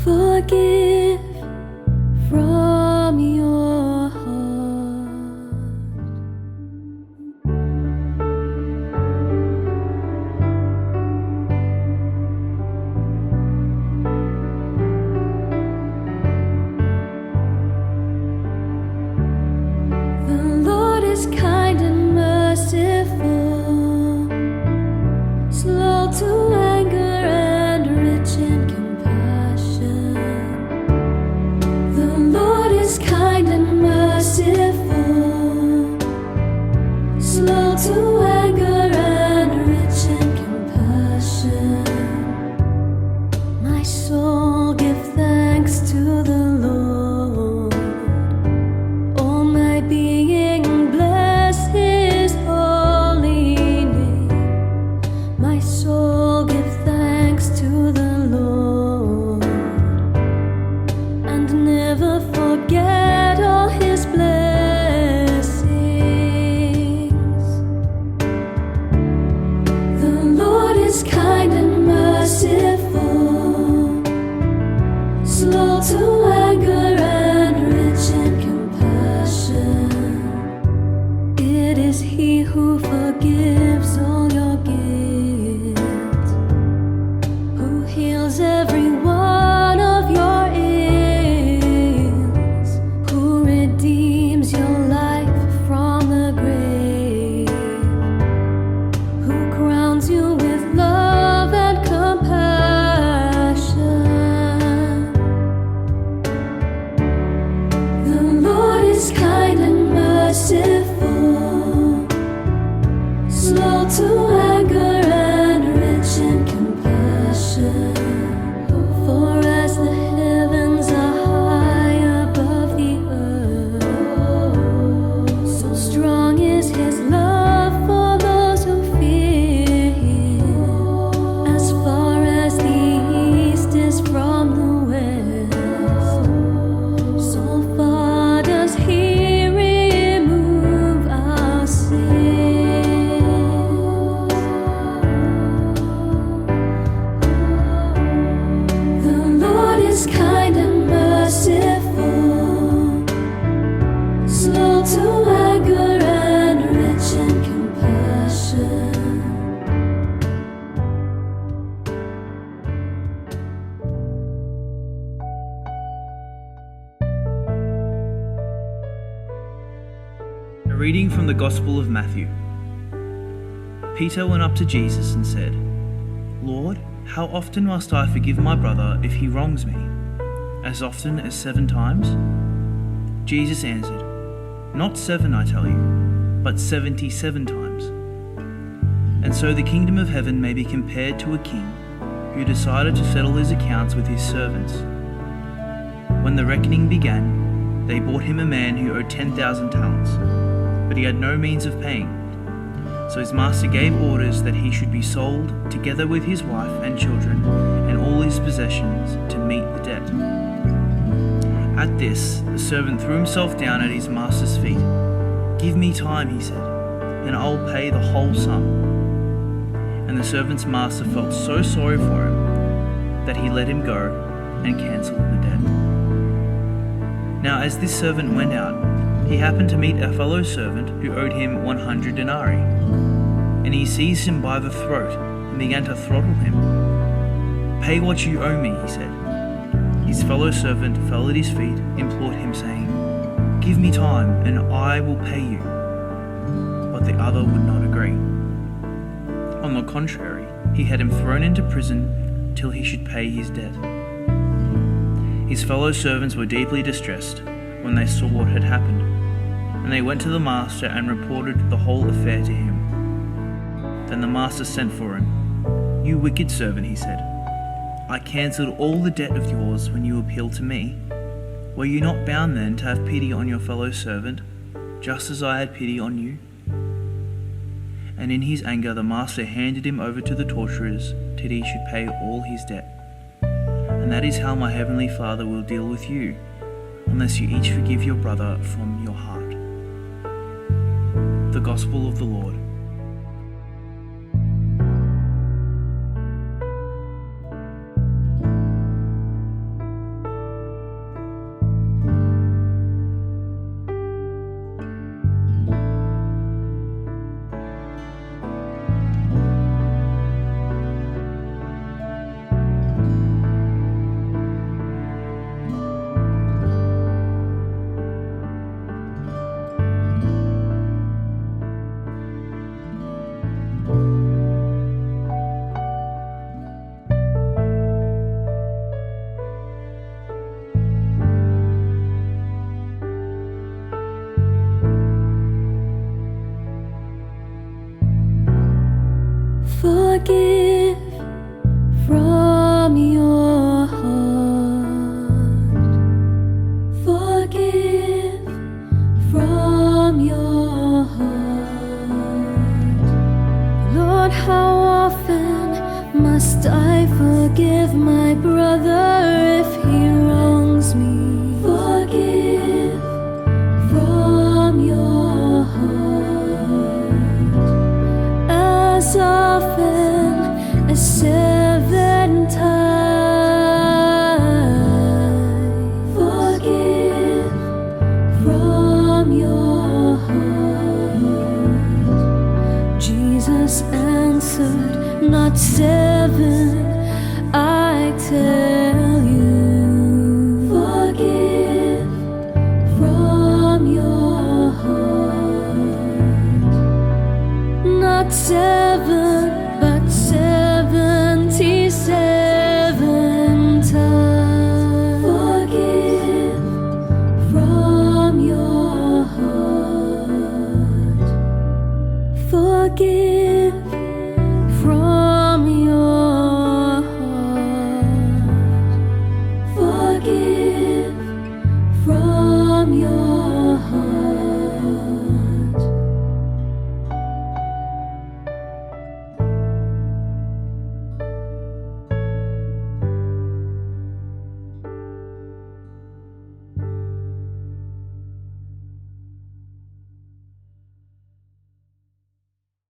Forgive from your heart. The Lord is kind and merciful, slow to anger and rich in compassion. The Lord is kind and merciful, slow to anger and rich in compassion. My soul, give thanks to the Lord. All my being, bless His holy name. My soul, give thanks to the Lord, and never forget all His blessings. The Lord is kind and merciful, slow to anger and rich in compassion. It is He who forgives all your guilt, who heals every one of your ills, who redeems your life from the grave, who crowns you with love and compassion. The Lord is kind and merciful, slow to anger and rich in compassion. For as the heavens are high above the earth, so strong is His love for those who fear Him. As far as the east is from the west, so far does He remove our sins. The Lord is kind and merciful, slow to anger and rich in compassion. A reading from the Gospel of Matthew. Peter went up to Jesus and said, Lord, how often must I forgive my brother if he wrongs me? As often as 7 times? Jesus answered, Not 7, I tell you, but 77 times. And so the kingdom of heaven may be compared to a king who decided to settle his accounts with his servants. When the reckoning began, they brought him a man who owed 10,000 talents, but he had no means of paying. So his master gave orders that he should be sold, together with his wife and children, and all his possessions, to meet the debt. At this, the servant threw himself down at his master's feet. Give me time, he said, and I'll pay the whole sum. And the servant's master felt so sorry for him that he let him go and cancelled the debt. Now as this servant went out, he happened to meet a fellow servant who owed him 100 denarii. And he seized him by the throat and began to throttle him. Pay what you owe me, he said. His fellow servant fell at his feet, implored him, saying, Give me time, and I will pay you. But the other would not agree. On the contrary, he had him thrown into prison till he should pay his debt. His fellow servants were deeply distressed when they saw what had happened, and they went to the master and reported the whole affair to him. Then the master sent for him. You wicked servant, he said. I cancelled all the debt of yours when you appealed to me. Were you not bound then to have pity on your fellow servant, just as I had pity on you? And in his anger the master handed him over to the torturers till he should pay all his debt. And that is how my heavenly Father will deal with you, unless you each forgive your brother from your heart. The Gospel of the Lord. Forgive from your heart. Forgive from your heart. Lord, how often must I forgive my brother if he wrongs me? Forgive from your heart. As often as 7 times. Forgive from your heart. Jesus answered, not 7, I tell you. Forgive from your heart. Not 7, but 77 times. Forgive from your heart. Forgive